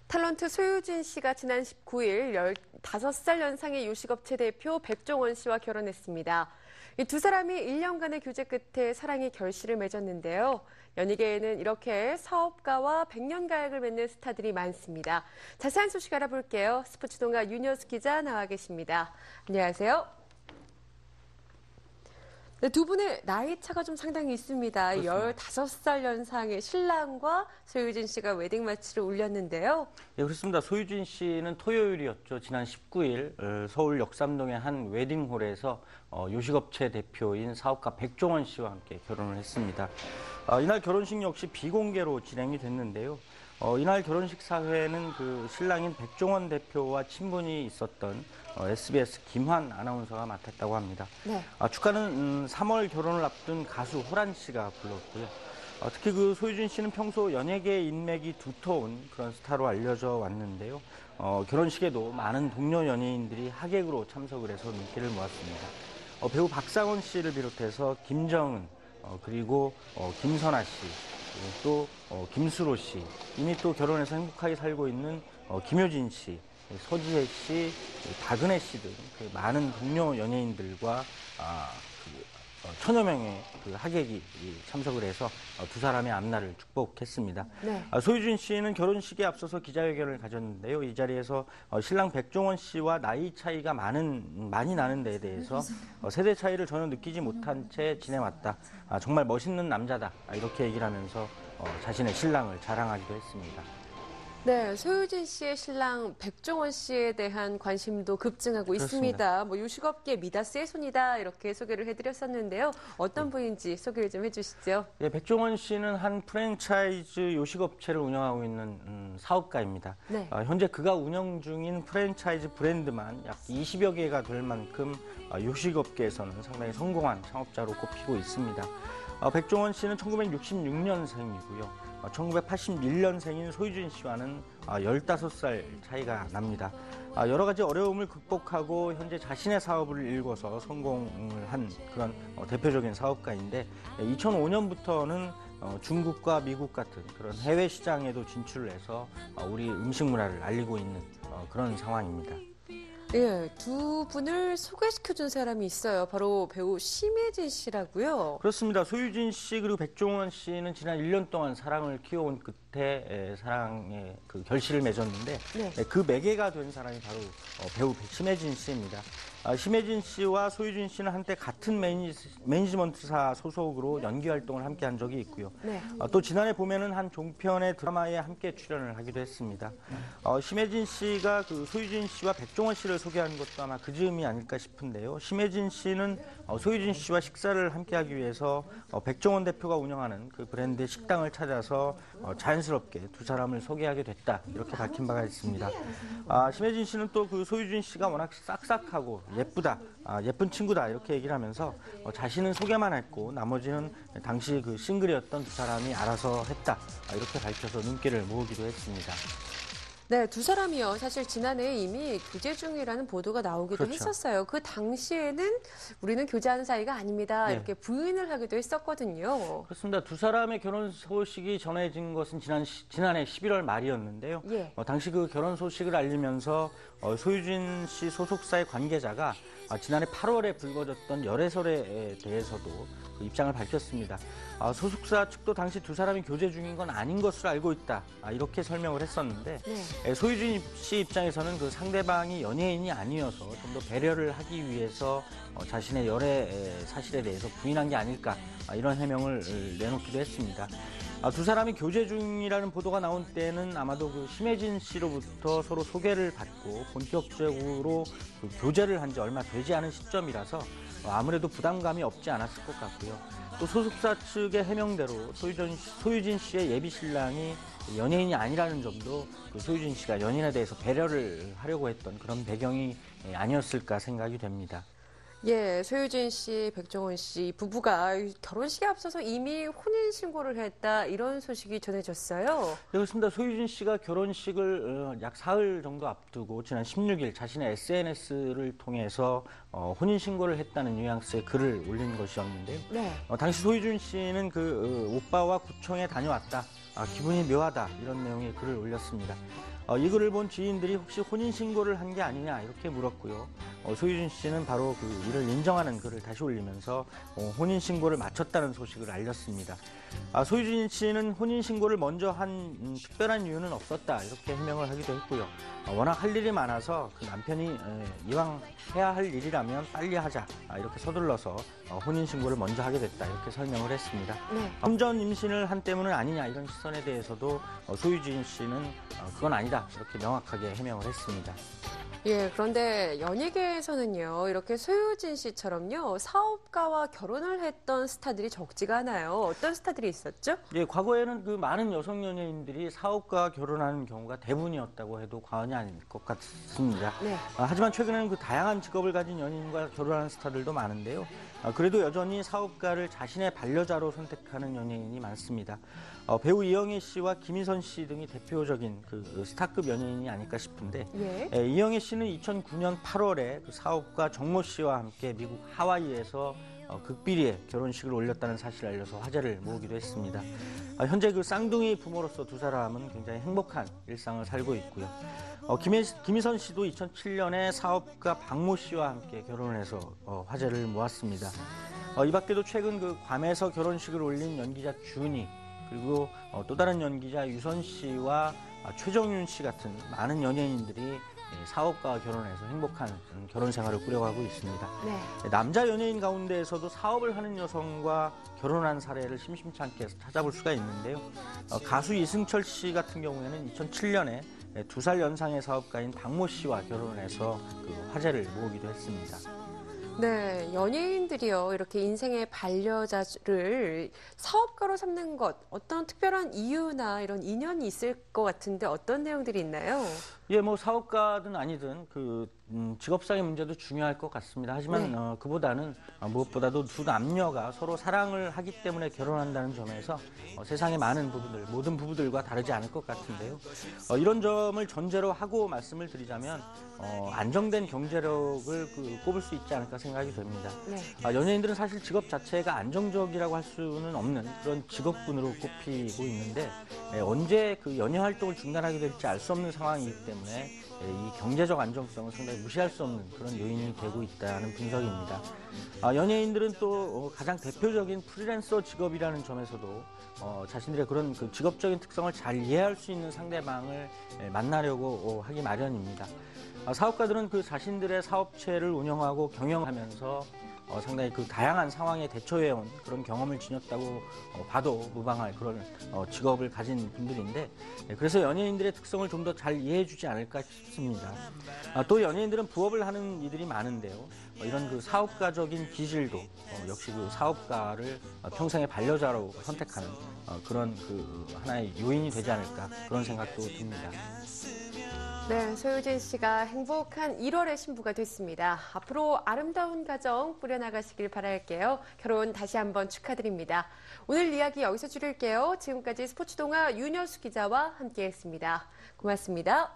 탤런트 소유진 씨가 지난 19일 15살 연상의 요식업체 대표 백종원 씨와 결혼했습니다. 이 두 사람이 1년간의 교제 끝에 사랑의 결실을 맺었는데요. 연예계에는 이렇게 사업가와 백년가약을 맺는 스타들이 많습니다. 자세한 소식 알아볼게요. 스포츠동아 윤여수 기자 나와 계십니다. 안녕하세요. 네, 두 분의 나이 차가 좀 상당히 있습니다. 그렇습니다. 15살 연상의 신랑과 소유진 씨가 웨딩 마치를 올렸는데요. 네, 그렇습니다. 소유진 씨는 토요일이었죠. 지난 19일 서울 역삼동의 한 웨딩홀에서 요식업체 대표인 사업가 백종원 씨와 함께 결혼을 했습니다. 이날 결혼식 역시 비공개로 진행이 됐는데요. 이날 결혼식 사회는 그 신랑인 백종원 대표와 친분이 있었던 SBS 김환 아나운서가 맡았다고 합니다. 네. 축가는 3월 결혼을 앞둔 가수 호란 씨가 불렀고요. 특히 그 소유진 씨는 평소 연예계 인맥이 두터운 그런 스타로 알려져 왔는데요. 결혼식에도 많은 동료 연예인들이 하객으로 참석을 해서 눈길을 모았습니다. 배우 박상원 씨를 비롯해서 김정은, 그리고 김선아 씨, 또 김수로 씨, 이미 또 결혼해서 행복하게 살고 있는 김효진 씨, 서지혜 씨, 박은혜 씨 등 많은 동료 연예인들과 천여 명의 그 하객이 참석을 해서 두 사람의 앞날을 축복했습니다. 네. 소유진 씨는 결혼식에 앞서서 기자회견을 가졌는데요. 이 자리에서 신랑 백종원 씨와 나이 차이가 많이 나는 데에 대해서 세대 차이를 전혀 느끼지 못한 채 지내왔다. 정말 멋있는 남자다. 이렇게 얘기를 하면서 자신의 신랑을 자랑하기도 했습니다. 네, 소유진 씨의 신랑 백종원 씨에 대한 관심도 급증하고 그렇습니다. 있습니다. 뭐 요식업계 미다스의 손이다 이렇게 소개를 해드렸었는데요. 어떤 분인지 소개를 좀 해주시죠. 네, 백종원 씨는 한 프랜차이즈 요식업체를 운영하고 있는 사업가입니다. 네. 현재 그가 운영 중인 프랜차이즈 브랜드만 약 20여 개가 될 만큼 요식업계에서는 상당히 성공한 창업자로 꼽히고 있습니다. 백종원 씨는 1966년생이고요. 1981년생인 소유진 씨와는 15살 차이가 납니다. 여러 가지 어려움을 극복하고 현재 자신의 사업을 일궈서 성공을 한 그런 대표적인 사업가인데 2005년부터는 중국과 미국 같은 그런 해외 시장에도 진출을 해서 우리 음식 문화를 알리고 있는 그런 상황입니다. 예, 두 분을 소개시켜준 사람이 있어요. 바로 배우 심혜진 씨라고요. 그렇습니다. 소유진 씨 그리고 백종원 씨는 지난 1년 동안 사랑을 키워온 끝에 사랑의 그 결실을 맺었는데 네. 그 매개가 된 사람이 바로 배우 심혜진 씨입니다. 심혜진 씨와 소유진 씨는 한때 같은 매니지먼트사 소속으로 연기 활동을 함께 한 적이 있고요. 네. 또 지난해 봄에는 한 종편의 드라마에 함께 출연을 하기도 했습니다. 심혜진 씨가 그 소유진 씨와 백종원 씨를 소개한 것도 아마 그 즈음이 아닐까 싶은데요. 심혜진 씨는 소유진 씨와 식사를 함께 하기 위해서 백종원 대표가 운영하는 그 브랜드의 식당을 찾아서 자연스럽게 두 사람을 소개하게 됐다. 이렇게 밝힌 바가 있습니다. 심혜진 씨는 또 그 소유진 씨가 워낙 싹싹하고 예쁘다, 예쁜 친구다 이렇게 얘기를 하면서 자신은 소개만 했고 나머지는 당시 그 싱글이었던 두 사람이 알아서 했다 이렇게 밝혀서 눈길을 모으기도 했습니다. 네, 두 사람이요. 사실 지난해 이미 교제 중이라는 보도가 나오기도 그렇죠. 했었어요. 그 당시에는 우리는 교제하는 사이가 아닙니다. 네. 이렇게 부인을 하기도 했었거든요. 그렇습니다. 두 사람의 결혼 소식이 전해진 것은 지난해 11월 말이었는데요. 예. 당시 그 결혼 소식을 알리면서 소유진 씨 소속사의 관계자가 지난해 8월에 불거졌던 열애설에 대해서도 그 입장을 밝혔습니다. 소속사 측도 당시 두 사람이 교제 중인 건 아닌 것으로 알고 있다. 이렇게 설명을 했었는데 네. 소유진 씨 입장에서는 그 상대방이 연예인이 아니어서 좀 더 배려를 하기 위해서 자신의 열애 사실에 대해서 부인한 게 아닐까 이런 해명을 내놓기도 했습니다. 두 사람이 교제 중이라는 보도가 나온 때는 아마도 그 심혜진 씨로부터 서로 소개를 받고 본격적으로 그 교제를 한 지 얼마 되지 않은 시점이라서 아무래도 부담감이 없지 않았을 것 같고요. 또 소속사 측의 해명대로 소유진 씨의 예비 신랑이 연예인이 아니라는 점도 그 소유진 씨가 연인에 대해서 배려를 하려고 했던 그런 배경이 아니었을까 생각이 됩니다. 예, 소유진 씨, 백종원 씨 부부가 결혼식에 앞서서 이미 혼인신고를 했다 이런 소식이 전해졌어요. 네, 그렇습니다. 소유진 씨가 결혼식을 약 사흘 정도 앞두고 지난 16일 자신의 SNS를 통해서 혼인신고를 했다는 뉘앙스의 글을 올린 것이었는데요. 네. 당시 소유진 씨는 오빠와 구청에 다녀왔다. 기분이 묘하다 이런 내용의 글을 올렸습니다. 이 글을 본 지인들이 혹시 혼인신고를 한 게 아니냐 이렇게 물었고요. 소유진 씨는 바로 그 이를 인정하는 글을 다시 올리면서 혼인신고를 마쳤다는 소식을 알렸습니다. 소유진 씨는 혼인신고를 먼저 한 특별한 이유는 없었다 이렇게 해명을 하기도 했고요. 워낙 할 일이 많아서 그 남편이 이왕 해야 할 일이라면 빨리 하자 이렇게 서둘러서 혼인신고를 먼저 하게 됐다 이렇게 설명을 했습니다. 네. 혼전 임신을 한 때문은 아니냐 이런 시선에 대해서도 소유진 씨는 그건 아니다 이렇게 명확하게 해명을 했습니다. 예, 그런데 연예계에서는요, 이렇게 소유진 씨처럼요, 사업가와 결혼을 했던 스타들이 적지가 않아요. 어떤 스타들이 있었죠? 예, 과거에는 그 많은 여성 연예인들이 사업가와 결혼하는 경우가 대부분이었다고 해도 과언이 아닐 것 같습니다. 네. 하지만 최근에는 그 다양한 직업을 가진 연예인과 결혼하는 스타들도 많은데요. 그래도 여전히 사업가를 자신의 반려자로 선택하는 연예인이 많습니다. 배우 이영애 씨와 김희선 씨 등이 대표적인 그 스타급 연예인이 아닐까 싶은데 예. 이영애 씨는 2009년 8월에 그 사업가 정모 씨와 함께 미국 하와이에서 극비리에 결혼식을 올렸다는 사실을 알려서 화제를 모으기도 했습니다. 현재 그 쌍둥이 부모로서 두 사람은 굉장히 행복한 일상을 살고 있고요. 김희선 씨도 2007년에 사업가 박모 씨와 함께 결혼을 해서 화제를 모았습니다. 이 밖에도 최근 그 괌에서 결혼식을 올린 연기자 준이 그리고 또 다른 연기자 유선 씨와 최정윤 씨 같은 많은 연예인들이 사업가와 결혼해서 행복한 결혼 생활을 꾸려가고 있습니다. 네. 남자 연예인 가운데에서도 사업을 하는 여성과 결혼한 사례를 심심찮게 찾아볼 수가 있는데요. 가수 이승철 씨 같은 경우에는 2007년에 2살 연상의 사업가인 박모 씨와 결혼을 해서 그 화제를 모으기도 했습니다. 네, 연예인들이요, 이렇게 인생의 반려자를 사업가로 삼는 것, 어떤 특별한 이유나 이런 인연이 있을 것 같은데 어떤 내용들이 있나요? 예, 뭐 사업가든 아니든 그 직업상의 문제도 중요할 것 같습니다. 하지만 네. 그보다는 무엇보다도 두 남녀가 서로 사랑을 하기 때문에 결혼한다는 점에서 세상의 많은 부부들, 모든 부부들과 다르지 않을 것 같은데요. 이런 점을 전제로 하고 말씀을 드리자면 안정된 경제력을 꼽을 수 있지 않을까 생각이 됩니다. 네. 연예인들은 사실 직업 자체가 안정적이라고 할 수는 없는 그런 직업군으로 꼽히고 있는데 언제 그 연예 활동을 중단하게 될지 알 수 없는 상황이기 때문에 이 경제적 안정성은 상당히 무시할 수 없는 그런 요인이 되고 있다는 분석입니다. 연예인들은 또 가장 대표적인 프리랜서 직업이라는 점에서도 자신들의 그런 그 직업적인 특성을 잘 이해할 수 있는 상대방을 만나려고 하기 마련입니다. 사업가들은 그 자신들의 사업체를 운영하고 경영하면서 상당히 그 다양한 상황에 대처해온 그런 경험을 지녔다고 봐도 무방할 그런 직업을 가진 분들인데 그래서 연예인들의 특성을 좀 더 잘 이해해주지 않을까 싶습니다. 또 연예인들은 부업을 하는 이들이 많은데요. 이런 그 사업가적인 기질도 역시 그 사업가를 평생의 반려자로 선택하는 그런 그 하나의 요인이 되지 않을까 그런 생각도 듭니다. 네, 소유진 씨가 행복한 1월의 신부가 됐습니다. 앞으로 아름다운 가정 꾸려나가시길 바랄게요. 결혼 다시 한번 축하드립니다. 오늘 이야기 여기서 줄일게요. 지금까지 스포츠동아 윤여수 기자와 함께했습니다. 고맙습니다.